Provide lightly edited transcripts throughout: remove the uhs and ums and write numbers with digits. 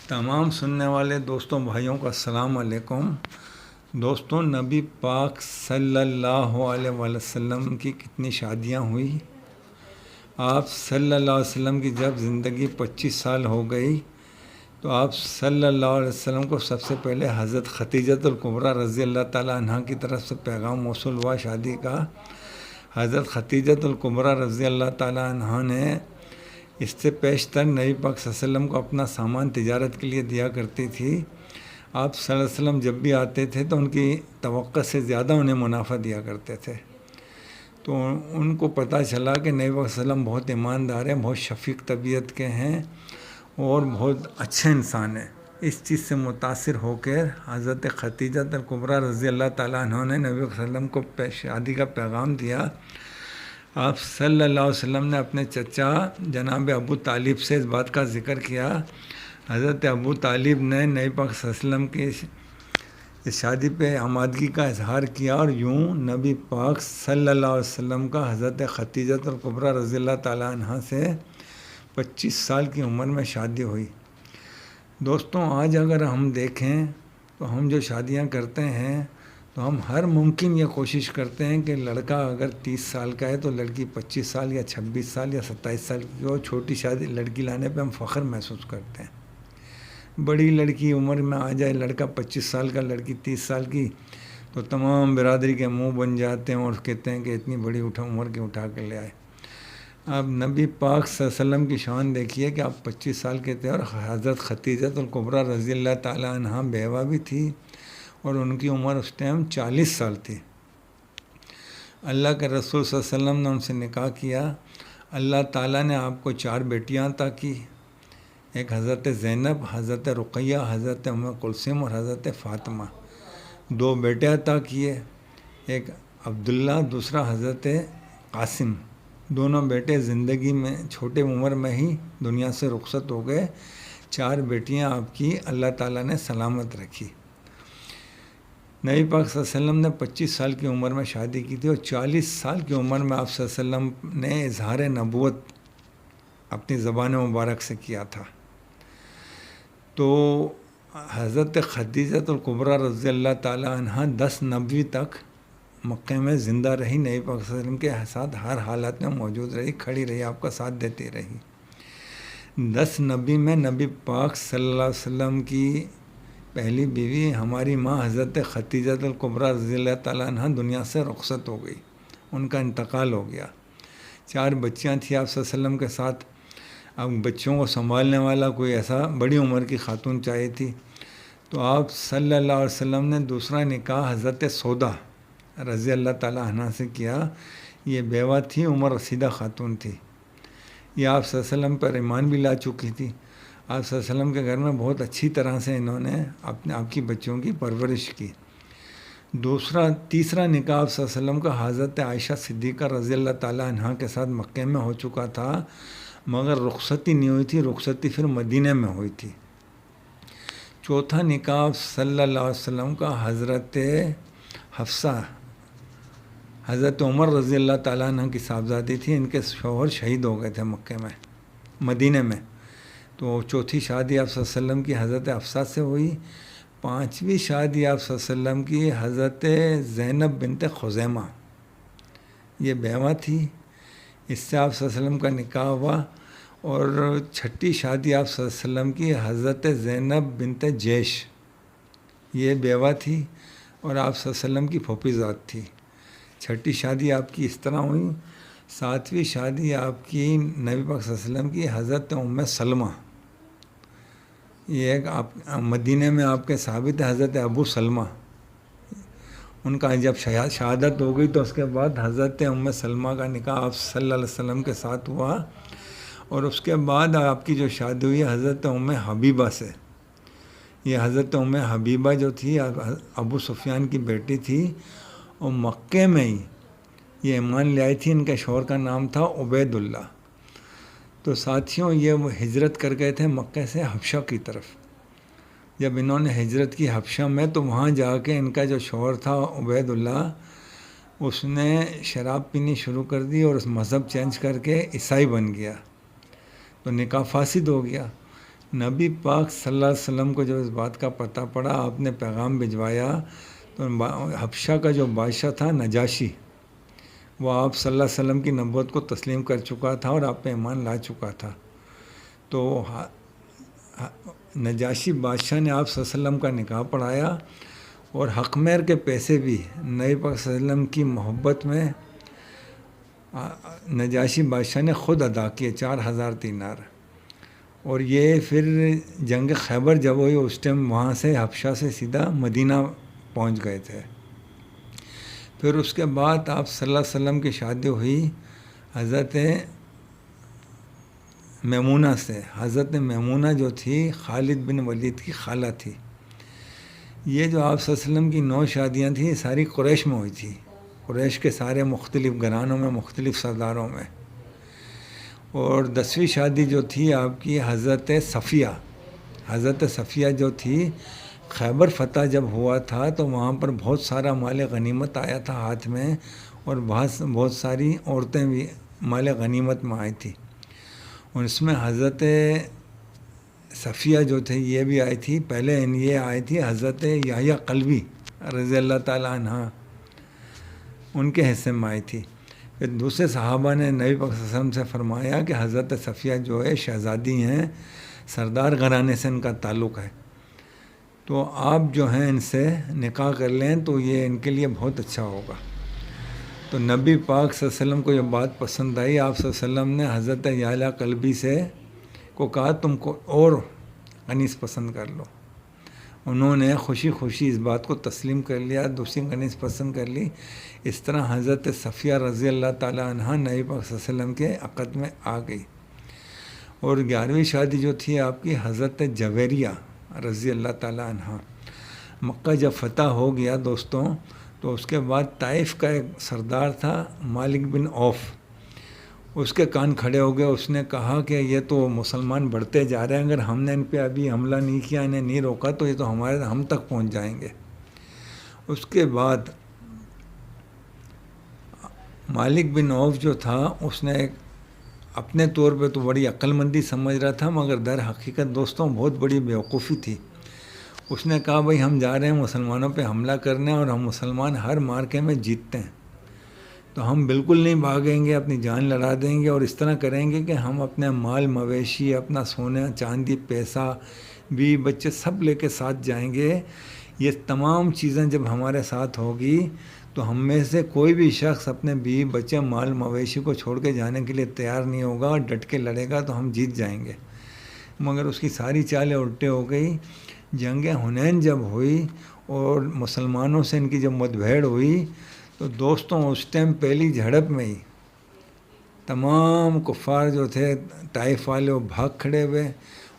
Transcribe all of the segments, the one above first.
تمام سننے والے دوستوں بھائیوں کو السلام علیکم۔ دوستوں، نبی پاک صلی اللہ علیہ وسلم کی کتنی شادیاں ہوئی۔ آپ صلی اللہ علیہ وسلم کی جب زندگی 25 سال ہو گئی تو آپ صلی اللہ علیہ وسلم کو سب سے پہلے حضرت خدیجۃ الکبریٰ رضی اللہ تعالیٰ عنہ کی طرف سے پیغام موصول ہوا شادی کا۔ حضرت خدیجۃ الکبریٰ رضی اللہ تعالیٰ عنہ نے اس سے پیشتر نبی پاک صلی اللہ علیہ وسلم کو اپنا سامان تجارت کے لیے دیا کرتی تھی۔ آپ صلی اللہ علیہ وسلم جب بھی آتے تھے تو ان کی توقع سے زیادہ انہیں منافع دیا کرتے تھے۔ تو ان کو پتہ چلا کہ نبی پاک صلی اللہ علیہ وسلم بہت ایماندار ہیں، بہت شفیق طبیعت کے ہیں اور بہت اچھے انسان ہیں۔ اس چیز سے متاثر ہو کر حضرت خدیجۃ الکبریٰ رضی اللہ تعالیٰ عنہ نے نبی صلی اللہ علیہ وسلم کو شادی کا پیغام دیا۔ آپ صلی اللہ علیہ وسلم نے اپنے چچا جناب ابو طالب سے اس بات کا ذکر کیا۔ حضرت ابو طالب نے نبی پاک صلی اللہ علیہ وسلم کی اس شادی پہ آمادگی کا اظہار کیا اور یوں نبی پاک صلی اللہ علیہ وسلم کا حضرت خدیجۃ الکبریٰ رضی اللہ تعالیٰ عنہ سے 25 سال کی عمر میں شادی ہوئی۔ دوستوں، آج اگر ہم دیکھیں تو ہم جو شادیاں کرتے ہیں تو ہم ہر ممکن یہ کوشش کرتے ہیں کہ لڑکا اگر 30 سال کا ہے تو لڑکی 25 سال یا 26 سال یا 27 سال کی ہو۔ چھوٹی شادی لڑکی لانے پہ ہم فخر محسوس کرتے ہیں۔ بڑی لڑکی عمر میں آ جائے، لڑکا 25 سال کا، لڑکی 30 سال کی، تو تمام برادری کے منہ بن جاتے ہیں اور کہتے ہیں کہ اتنی بڑی عمر کی اٹھا کے لے آئے۔ اب نبی پاک صلی اللہ علیہ وسلم کی شان دیکھیے کہ آپ 25 سال کے تھے اور حضرت خدیجۃ الکبریٰ رضی اللہ تعالیٰ عنہ بیوہ بھی تھی اور ان کی عمر اس ٹائم 40 سال تھی۔ اللہ کے رسول صلی اللہ علیہ وسلم نے ان سے نکاح کیا۔ اللہ تعالیٰ نے آپ کو 4 بیٹیاں عطا کی، ایک حضرت زینب، حضرت رقیہ، حضرت ام کلثوم اور حضرت فاطمہ۔ 2 بیٹے عطا کیے، ایک عبداللہ، دوسرا حضرت قاسم۔ دونوں بیٹے زندگی میں چھوٹے عمر میں ہی دنیا سے رخصت ہو گئے۔ 4 بیٹیاں آپ کی اللہ تعالیٰ نے سلامت رکھی۔ نبی پاک صلی اللہ علیہ وسلم نے 25 سال کی عمر میں شادی کی تھی اور 40 سال کی عمر میں آپ صلی اللہ علیہ وسلم نے اظہار نبوت اپنی زبان مبارک سے کیا تھا۔ تو حضرت خدیجۃ الکبریٰ رضی اللہ تعالیٰ عنہ 10 نبوی تک مکہ میں زندہ رہی، نبی پاک صلی اللہ علیہ وسلم کے ساتھ ہر حالت میں موجود رہی، کھڑی رہی، آپ کا ساتھ دیتی رہی۔ 10 نبی میں نبی پاک صلی اللہ علیہ وسلم کی پہلی بیوی ہماری ماں حضرت خدیجۃ الکبریٰ رضی اللہ تعالیٰ عنہ دنیا سے رخصت ہو گئی، ان کا انتقال ہو گیا۔ 4 بچیاں تھیں آپ صلی اللہ علیہ وسلم کے ساتھ۔ اب بچوں کو سنبھالنے والا کوئی ایسا بڑی عمر کی خاتون چاہیے تھی، تو آپ صلی اللہ علیہ وسلم نے دوسرا نکاح حضرت سودا رضی اللہ تعالیٰ عنہ سے کیا۔ یہ بیوہ تھی، عمر رسیدہ خاتون تھی۔ یہ آپ صلی اللہ علیہ وسلم پر ایمان بھی لا چکی تھی۔ آپ صلی اللہ علیہ وسلم کے گھر میں بہت اچھی طرح سے انہوں نے آپ کی بچوں کی پرورش کی۔ تیسرا نکاح آپ صلی اللہ علیہ وسلم کا حضرت عائشہ صدیقہ رضی اللہ تعالیٰ عنہ کے ساتھ مکہ میں ہو چکا تھا، مگر رخصتی نہیں ہوئی تھی، رخصتی پھر مدینہ میں ہوئی تھی۔ چوتھا نکاح صلی اللہ علیہ وسلم کا حضرت حفصہ، حضرت عمر رضی اللہ تعالیٰ عنہ کی صاحبزادی تھی، ان کے شوہر شہید ہو گئے تھے مکہ میں، مدینہ میں۔ تو چوتھی شادی آپ صلی اللہ علیہ وسلم کی حضرت حفصہ سے ہوئی۔ 5ویں شادی آپ صلی اللہ علیہ وسلم کی حضرت زینب بنت خزیمہ، یہ بیوہ تھی، اس سے آپ صلی اللہ علیہ وسلم کا نکاح ہوا۔ اور 6ٹھی شادی آپ صلی اللہ علیہ وسلم کی حضرت زینب بنت جیش، یہ بیوہ تھی اور آپ صلی اللہ علیہ وسلم کی پھوپھی ذات تھی۔ 6ٹھی شادی آپ کی اس طرح ہوئی۔ 7ویں شادی آپ کی نبی پاک صلی اللہ علیہ وسلم کی حضرت ام سلمہ، یہ ایک مدینہ میں آپ کے ثابت حضرت ابو سلمہ، ان کا جب شہادت ہو گئی تو اس کے بعد حضرت ام سلمہ کا نکاح آپ صلی اللہ علیہ وسلم کے ساتھ ہوا۔ اور اس کے بعد آپ کی جو شادی ہوئی حضرت ام حبیبہ سے، یہ حضرت ام حبیبہ جو تھی ابو سفیان کی بیٹی تھی اور مکے میں ہی یہ ایمان لے آئی تھی، ان کے شوہر کا نام تھا عبید اللہ۔ تو ساتھیوں، یہ وہ ہجرت کر گئے تھے مکہ سے حبشہ کی طرف۔ جب انہوں نے ہجرت کی حبشہ میں تو وہاں جا کے ان کا جو شوہر تھا عبید اللہ، اس نے شراب پینی شروع کر دی اور اس مذہب چینج کر کے عیسائی بن گیا، تو نکاح فاسد ہو گیا۔ نبی پاک صلی اللہ علیہ وسلم کو جب اس بات کا پتہ پڑا، آپ نے پیغام بھجوایا، تو حبشہ کا جو بادشاہ تھا نجاشی، وہ آپ صلی اللہ علیہ وسلم کی نبوت کو تسلیم کر چکا تھا اور آپ پہ ایمان لا چکا تھا۔ تو نجاشی بادشاہ نے آپ صلی اللہ علیہ وسلم کا نکاح پڑھایا، اور حق مہر کے پیسے بھی نبی پاک صلی اللہ علیہ وسلم کی محبت میں نجاشی بادشاہ نے خود ادا کیے 4000 دینار۔ اور یہ پھر جنگ خیبر جب ہوئی، اس ٹائم وہاں سے حبشہ سے سیدھا مدینہ پہنچ گئے تھے۔ پھر اس کے بعد آپ صلی اللہ علیہ وسلم کی شادی ہوئی حضرت میمونہ سے۔ حضرت میمونہ جو تھی خالد بن ولید کی خالہ تھی۔ یہ جو آپ صلی اللہ علیہ وسلم کی 9 شادیاں تھیں، یہ ساری قریش میں ہوئی تھی، قریش کے سارے مختلف گھرانوں میں، مختلف سرداروں میں۔ اور 10ویں شادی جو تھی آپ کی حضرت صفیہ، حضرت صفیہ جو تھی، خیبر فتح جب ہوا تھا تو وہاں پر بہت سارا مال غنیمت آیا تھا ہاتھ میں، اور بہت ساری عورتیں بھی مال غنیمت میں آئی تھی، اور اس میں حضرت صفیہ جو تھے یہ بھی آئی تھی۔ پہلے یہ آئی تھی حضرت یحییٰ قلبی رضی اللہ تعالیٰ عنہ، ان کے حصے میں آئی تھی۔ پھر دوسرے صحابہ نے نبی پاک صلی اللہ علیہ وسلم سے فرمایا کہ حضرت صفیہ جو ہے شہزادی ہیں، سردار گھرانے سے ان کا تعلق ہے، تو آپ جو ہیں ان سے نکاح کر لیں تو یہ ان کے لیے بہت اچھا ہوگا۔ تو نبی پاک صلی اللہ علیہ وسلم کو یہ بات پسند آئی۔ آپ صلی اللہ علیہ وسلم نے حضرت یحییٰ قلبی سے کو کہا تم کو اور کنیز پسند کر لو۔ انہوں نے خوشی خوشی اس بات کو تسلیم کر لیا، دوسری کنیز پسند کر لی۔ اس طرح حضرت صفیہ رضی اللہ تعالیٰ عنہ نبی پاک صلی اللہ علیہ وسلم کے عقد میں آ گئی۔ اور 11ویں شادی جو تھی آپ کی حضرت جویریہ رضی اللہ تعالیٰ عنہ۔ مکہ جب فتح ہو گیا دوستوں، تو اس کے بعد طائف کا ایک سردار تھا مالک بن عوف، اس کے کان کھڑے ہو گئے۔ اس نے کہا کہ یہ تو مسلمان بڑھتے جا رہے ہیں، اگر ہم نے ان پہ ابھی حملہ نہیں کیا، انہیں نہیں روکا، تو یہ تو ہم تک پہنچ جائیں گے۔ اس کے بعد مالک بن عوف جو تھا، اس نے اپنے طور پہ تو بڑی عقل مندی سمجھ رہا تھا، مگر در حقیقت دوستوں بہت بڑی بیوقوفی تھی۔ اس نے کہا بھائی ہم جا رہے ہیں مسلمانوں پہ حملہ کرنے، اور ہم مسلمان ہر مارکے میں جیتتے ہیں، تو ہم بالکل نہیں بھاگیں گے، اپنی جان لڑا دیں گے، اور اس طرح کریں گے کہ ہم اپنے مال مویشی، اپنا سونا چاندی پیسہ، بیوی بچے سب لے کے ساتھ جائیں گے۔ یہ تمام چیزیں جب ہمارے ساتھ ہوگی تو ہم میں سے کوئی بھی شخص اپنے بیوی بچے مال مویشی کو چھوڑ کے جانے کے لیے تیار نہیں ہوگا، اور ڈٹ کے لڑے گا تو ہم جیت جائیں گے۔ مگر اس کی ساری چالیں الٹے ہو گئی۔ جنگ حنین جب ہوئی اور مسلمانوں سے ان کی جب مدبھیڑ ہوئی، تو دوستوں اس ٹائم پہلی جھڑپ میں ہی تمام کفار جو تھے طائف والے، وہ بھاگ کھڑے ہوئے،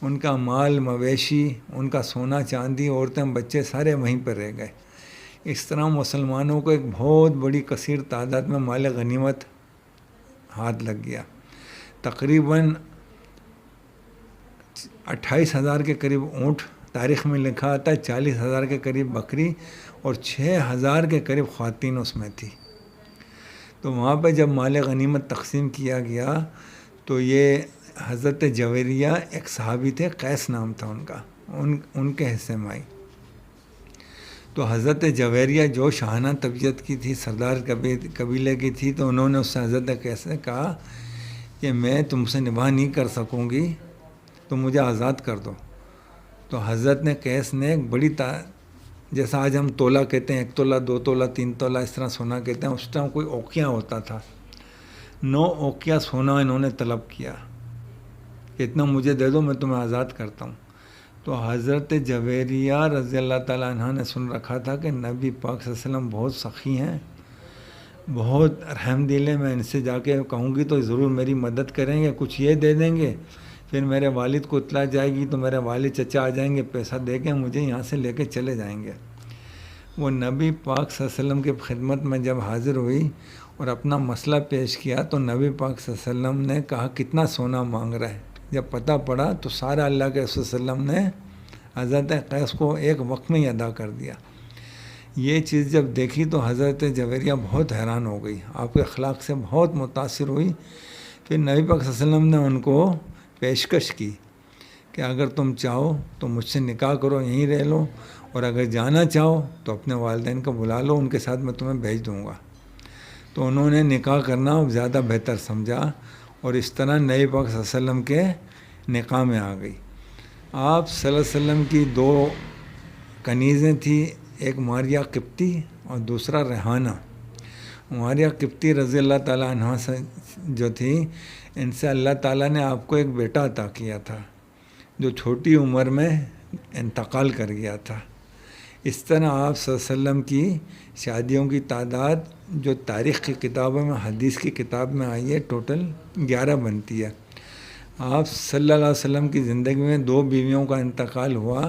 ان کا مال مویشی، ان کا سونا چاندی، عورتیں بچے سارے وہیں پہ رہ گئے۔ اس طرح مسلمانوں کو ایک بہت بڑی کثیر تعداد میں مال غنیمت ہاتھ لگ گیا۔ تقریباً 28,000 کے قریب اونٹ، تاریخ میں لکھا آتا ہے 40,000 کے قریب بکری، اور 6,000 کے قریب خواتین اس میں تھی۔ تو وہاں پہ جب مال غنیمت تقسیم کیا گیا تو یہ حضرت جویریہ ایک صحابی تھے، قیس نام تھا ان کا، ان کے حصے میں آئی۔ تو حضرت جویریہ جو شاہانہ طبیعت کی تھی، سردار قبیلے کی تھی، تو انہوں نے اس سے حضرت قیس سے کہا کہ میں تم سے نباہ نہیں کر سکوں گی، تو مجھے آزاد کر دو۔ تو حضرت نے قیس نے ایک بڑی جیسا آج ہم تولہ کہتے ہیں، 1 تولہ 2 تولہ 3 تولہ اس طرح سونا کہتے ہیں، اس ٹائم کوئی اوقیہ ہوتا تھا، 9 اوقیہ سونا انہوں نے طلب کیا کہ اتنا مجھے دے دو، میں تمہیں آزاد کرتا ہوں۔ تو حضرت جویریہ رضی اللہ تعالیٰ عنہ نے سن رکھا تھا کہ نبی پاک صلی اللہ علیہ وسلم بہت سخی ہیں، بہت رحم دل ہیں، میں ان سے جا کے کہوں گی تو ضرور میری مدد کریں گے، کچھ یہ دے دیں گے، پھر میرے والد کو اطلاع جائے گی تو میرے والد چچا آ جائیں گے، پیسہ دے کے مجھے یہاں سے لے کے چلے جائیں گے۔ وہ نبی پاک صلی اللہ علیہ وسلم کی خدمت میں جب حاضر ہوئی اور اپنا مسئلہ پیش کیا، تو نبی پاک صلی اللہ علیہ وسلم نے کہا کتنا سونا مانگ رہا ہے۔ جب پتہ پڑا تو سارا اللہ کے رسول صلی اللہ علیہ وسلم نے حضرت قیس کو ایک وقت میں ہی ادا کر دیا۔ یہ چیز جب دیکھی تو حضرت جویریہ بہت حیران ہو گئی، آپ کے اخلاق سے بہت متاثر ہوئی۔ پھر نبی پاک صلی اللہ علیہ وسلم نے ان کو پیشکش کی کہ اگر تم چاہو تو مجھ سے نکاح کرو، یہیں رہ لو، اور اگر جانا چاہو تو اپنے والدین کو بلا لو، ان کے ساتھ میں تمہیں بھیج دوں گا۔ تو انہوں نے نکاح کرنا زیادہ بہتر سمجھا، اور اس طرح نبی پاک صلی اللہ علیہ وسلم کے نکاح میں آ گئی۔ آپ صلی اللہ علیہ وسلم کی 2 کنیزیں تھیں، ایک ماریہ قبطی اور دوسرا ریحانہ۔ ماریہ قبطی رضی اللہ تعالیٰ عنہ سے جو تھی، ان سے اللہ تعالیٰ نے آپ کو ایک بیٹا عطا کیا تھا جو چھوٹی عمر میں انتقال کر گیا تھا۔ اس طرح آپ صلی اللہ علیہ وسلم کی شادیوں کی تعداد جو تاریخ کی کتابوں میں، حدیث کی کتاب میں آئی ہے، ٹوٹل 11 بنتی ہے۔ آپ صلی اللہ علیہ وسلم کی زندگی میں 2 بیویوں کا انتقال ہوا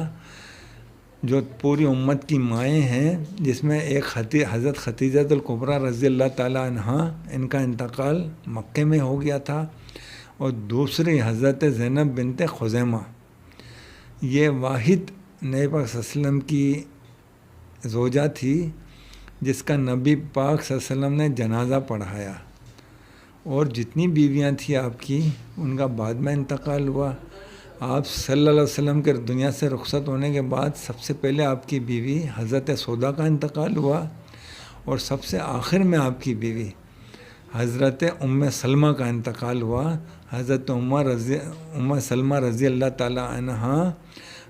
جو پوری امت کی مائیں ہیں، جس میں ایک حضرت خدیجہ الکبریٰ رضی اللہ تعالیٰ عنہا، ان کا انتقال مکے میں ہو گیا تھا، اور دوسری حضرت زینب بنت خزیمہ۔ یہ واحد نبی پاک صلی اللہ علیہ وسلم کی زوجہ تھی جس کا نبی پاک صلی اللہ علیہ وسلم نے جنازہ پڑھایا، اور جتنی بیویاں تھیں آپ کی، ان کا بعد میں انتقال ہوا۔ آپ صلی اللہ علیہ وسلم کے دنیا سے رخصت ہونے کے بعد سب سے پہلے آپ کی بیوی حضرت سودا کا انتقال ہوا، اور سب سے آخر میں آپ کی بیوی حضرت ام سلمہ کا انتقال ہوا۔ حضرت ام سلمہ رضی اللہ تعالیٰ عنہا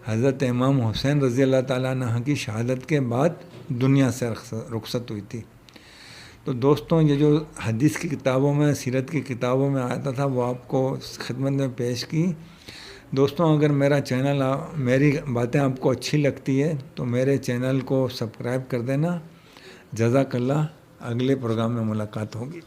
حضرت امام حسین رضی اللہ تعالیٰ عنہ کی شہادت کے بعد دنیا سے رخصت ہوئی تھی۔ تو دوستوں، یہ جو حدیث کی کتابوں میں، سیرت کی کتابوں میں آتا تھا، وہ آپ کو خدمت میں پیش کی۔ دوستوں، اگر میری باتیں آپ کو اچھی لگتی ہے تو میرے چینل کو سبسکرائب کر دینا۔ جزاک اللہ۔ اگلے پروگرام میں ملاقات ہوگی۔